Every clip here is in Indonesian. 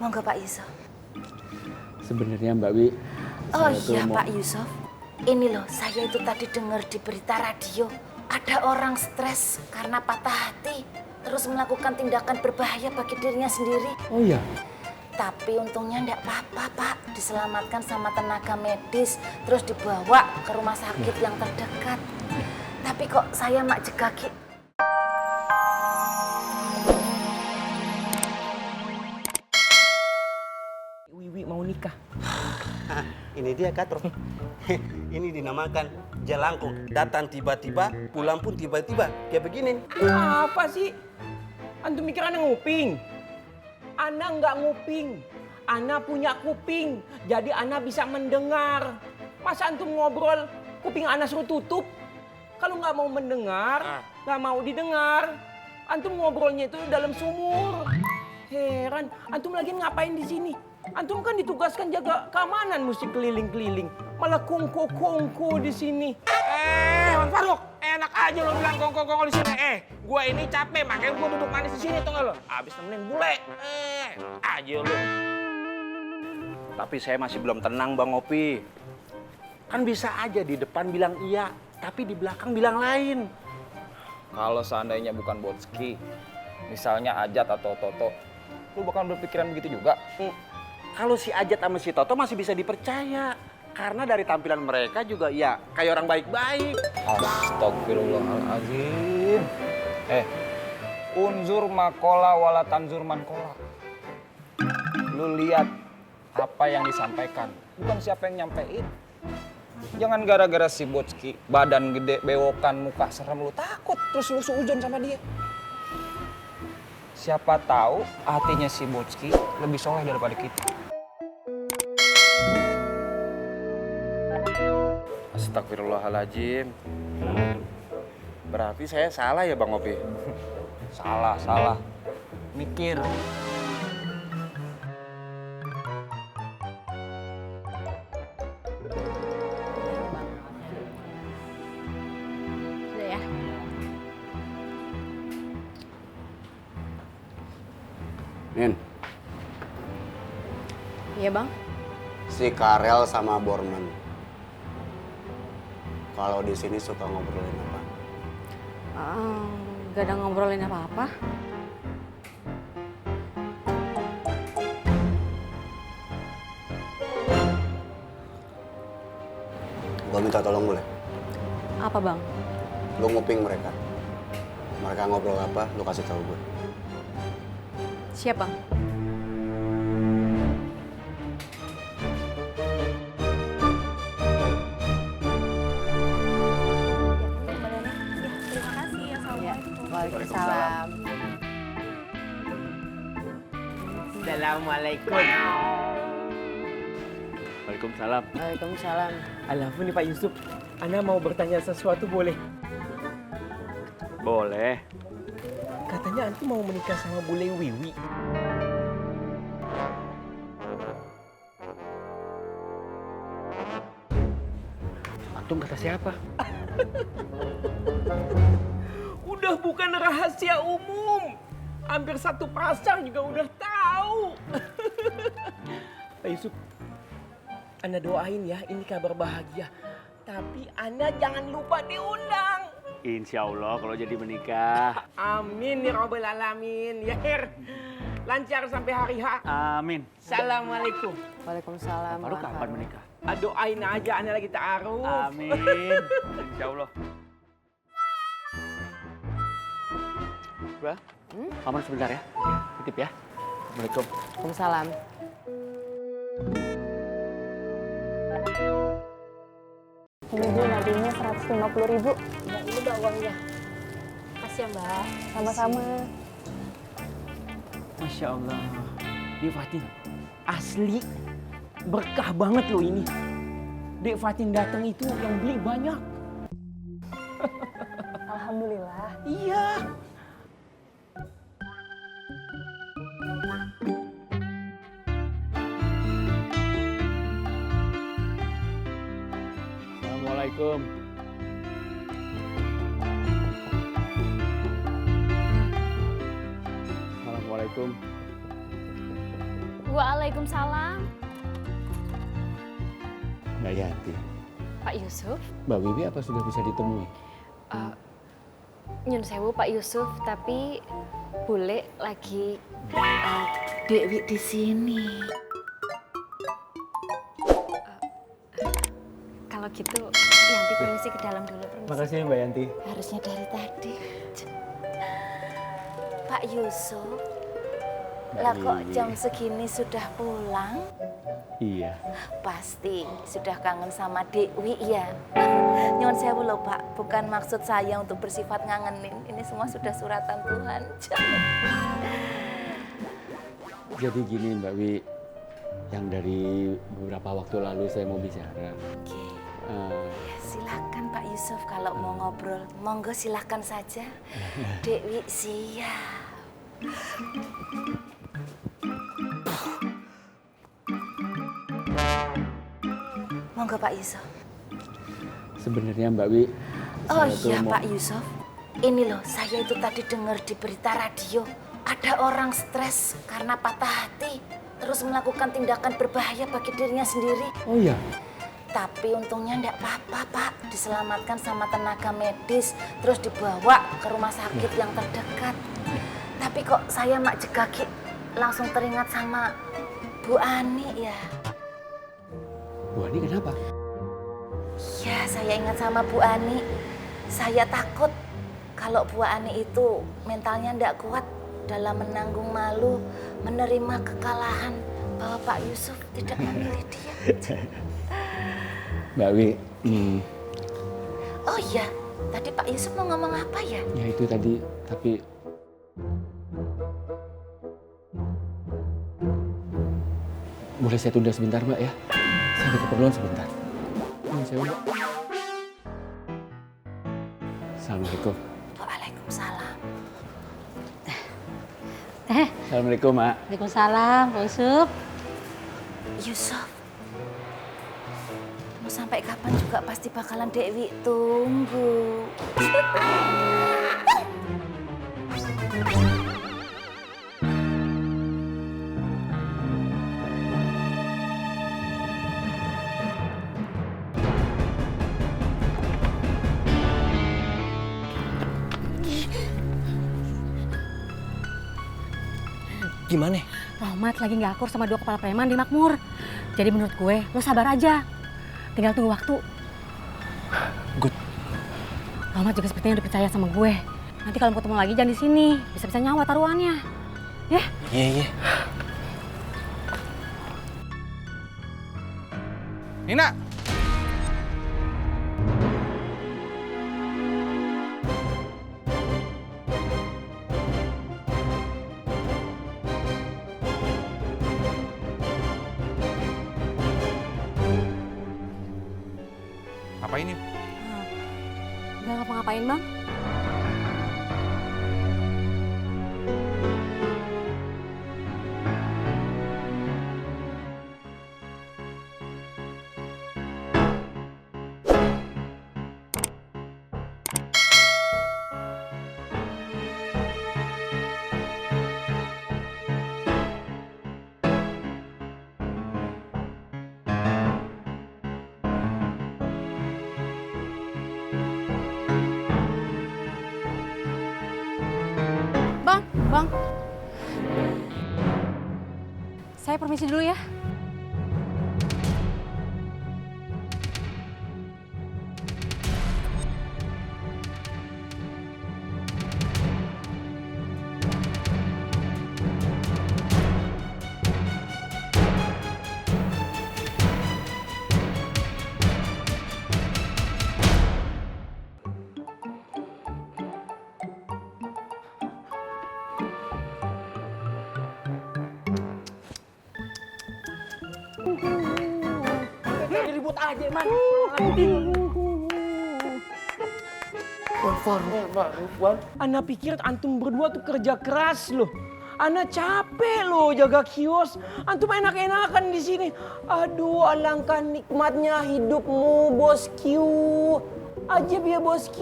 Monggo Pak Yusuf. Sebenarnya Mbak Wi, Oh iya Pak Yusuf, ini loh saya itu tadi dengar di berita radio ada orang stres karena patah hati terus melakukan tindakan berbahaya bagi dirinya sendiri. Oh iya? Tapi untungnya enggak apa-apa Pak, diselamatkan sama tenaga medis terus dibawa ke rumah sakit yang terdekat. Tapi kok saya mak jegaki. Wiwi mau nikah. Ini dia Katro. Ini dinamakan jelangkung. Datang tiba-tiba, pulang pun tiba-tiba. Kayak begini. Apa sih? Antum mikir ana nguping? Ana nggak nguping. Ana punya kuping. Jadi ana bisa mendengar. Masa antum ngobrol, kuping ana suruh tutup? Kalau nggak mau mendengar, nggak mau didengar. Antum ngobrolnya itu dalam sumur. Heran, antum lagi ngapain di sini? Antum kan ditugaskan jaga keamanan, mesti keliling-keliling. Malah kongko-kongko di sini. Bang Faruk, enak aja lo bilang kongko-kongko di sini. Gua ini capek, makanya gua duduk manis di sini, tau gak lo? Abis nemenin bule. Aja lo. Tapi saya masih belum tenang Bang Opi. Kan bisa aja di depan bilang iya, tapi di belakang bilang lain. Kalau seandainya bukan Botski, misalnya Ajat atau Toto, lu bakal berpikiran begitu juga? Kalau si Ajat sama si Toto masih bisa dipercaya. Karena dari tampilan mereka juga ya kayak orang baik-baik. Astagfirullahaladzim. Unzur makola wala tanzur mankola. Lu lihat apa yang disampaikan, bukan siapa yang nyampein. Jangan gara-gara si Botski, badan gede, bewokan, muka serem, lu takut terus lu suujon sama dia. Siapa tahu hatinya si Botski lebih soleh daripada kita. Astagfirullahaladzim. Berarti saya salah ya Bang Opi? Salah. Mikir. Sudah ya? Nin, Iya bang. si Karel sama Borman, kalau di sini suka ngobrolin apa? Gak ada ngobrolin apa-apa. Gue minta tolong boleh? Apa bang? Lu nguping mereka. Mereka ngobrol apa, lu kasih tahu gue. Siap bang. Waalaikumsalam. Assalamualaikum. Waalaikumsalam. Waalaikumsalam. Alhamdulillah nih Pak Yusuf, Ana mau bertanya sesuatu boleh? Boleh. Katanya antum mau menikah sama bule Wiwi. Antum kata siapa? Udah bukan rahasia umum. Hampir satu pasar juga udah tahu. Pak Yusuf, Ana doain ya ini kabar bahagia. Tapi Ana jangan lupa diundang. Insya Allah kalau jadi menikah. Amin ya Rabbal Alamin. Ya Her, lancar sampai hari H. Amin. Assalamualaikum. Waalaikumsalam. Baru kapan menikah? Doain aja Ana lagi ta'aruf. Amin. Insya Allah. Bah, paman sebentar ya. Titip ya. Assalamualaikum. Waalaikumsalam. Ini Bu, nadinya 150.000. Ya ini udah uangnya. Makasih ya mbak. Sama-sama. Masya Allah. Dek Fatin, asli berkah banget loh ini. Dek Fatin datang itu yang beli banyak. Alhamdulillah. Iya. Assalamualaikum. Assalamualaikum. Waalaikumsalam. Mbak Yanti, Pak Yusuf. Mbak Wiwi apa sudah bisa ditemui? Nyun sewu Pak Yusuf, tapi Bule lagi Dewi di sini. kalau gitu Yanti permisi ke dalam dulu. Permisi. Makasih Mbak Yanti. Harusnya dari tadi. Pak Yusuf, lah kok jam segini sudah pulang? Iya. Pasti sudah kangen sama Dewi ya. Nyuwun sewu loh Pak, bukan maksud saya untuk bersifat ngangenin. Ini semua sudah suratan Tuhan. Jadi gini Mbak Wi, yang dari beberapa waktu lalu saya mau bicara. Oke. Ya, silakan Pak Yusuf kalau mau ngobrol. Monggo silakan saja. Dewi siap. Monggo Pak Yusuf. Sebenarnya Mbak Wi, Oh saya tuh iya mau- Pak Yusuf. Ini loh, saya itu tadi dengar di berita radio. Ada orang stres karena patah hati. Terus melakukan tindakan berbahaya bagi dirinya sendiri. Oh iya, Tapi untungnya enggak apa-apa Pak. Diselamatkan sama tenaga medis. Terus dibawa ke rumah sakit yang terdekat. Tapi kok saya mak jegaki langsung teringat sama Bu Ani ya. Bu Ani kenapa? Ya, saya ingat sama Bu Ani. Saya takut kalau Bu Ani itu mentalnya ndak kuat dalam menanggung malu, menerima kekalahan bahwa Pak Yusuf tidak memilih dia. Mbak Wi, Oh iya, tadi Pak Yusuf mau ngomong apa ya? ya itu tadi, tapi... Boleh saya tunda sebentar Mbak ya? Saya ada keperluan sebentar. Saya Mbak. Assalamualaikum. Waalaikumsalam. Assalamualaikum Mak. Waalaikumsalam, Pak Yusuf. Yusuf, mau sampai kapan juga pasti bakalan Dewi tunggu. Gimana? Rahmat lagi nggak akur sama 2 kepala preman di Makmur. Jadi menurut gue, lo sabar aja. Tinggal tunggu waktu. Good. Rahmat juga sepertinya udah percaya sama gue. Nanti kalau mau ketemu lagi jangan di sini. Bisa-bisa nyawa taruhannya. Ya? Iya. Nina! Apa ini? Nggak ngapa-ngapain, Bang. Bang. Saya permisi dulu ya. Ribut aja, Man. Ana pikir antum berdua tuh kerja keras loh. Ana capek loh jaga kios. Antum enak-enakan di sini. Aduh, alangkah nikmatnya hidupmu, Bos Q. Ajib ya, Bos Q.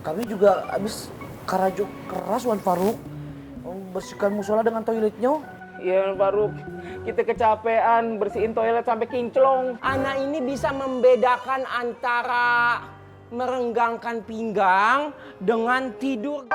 Kami juga habis karajo keras Wan Faruk. Membersihkan musola dengan toiletnya. Iya Faruk, kita kecapean bersihin toilet sampai kinclong. Ana ini bisa membedakan antara merenggangkan pinggang dengan tidur.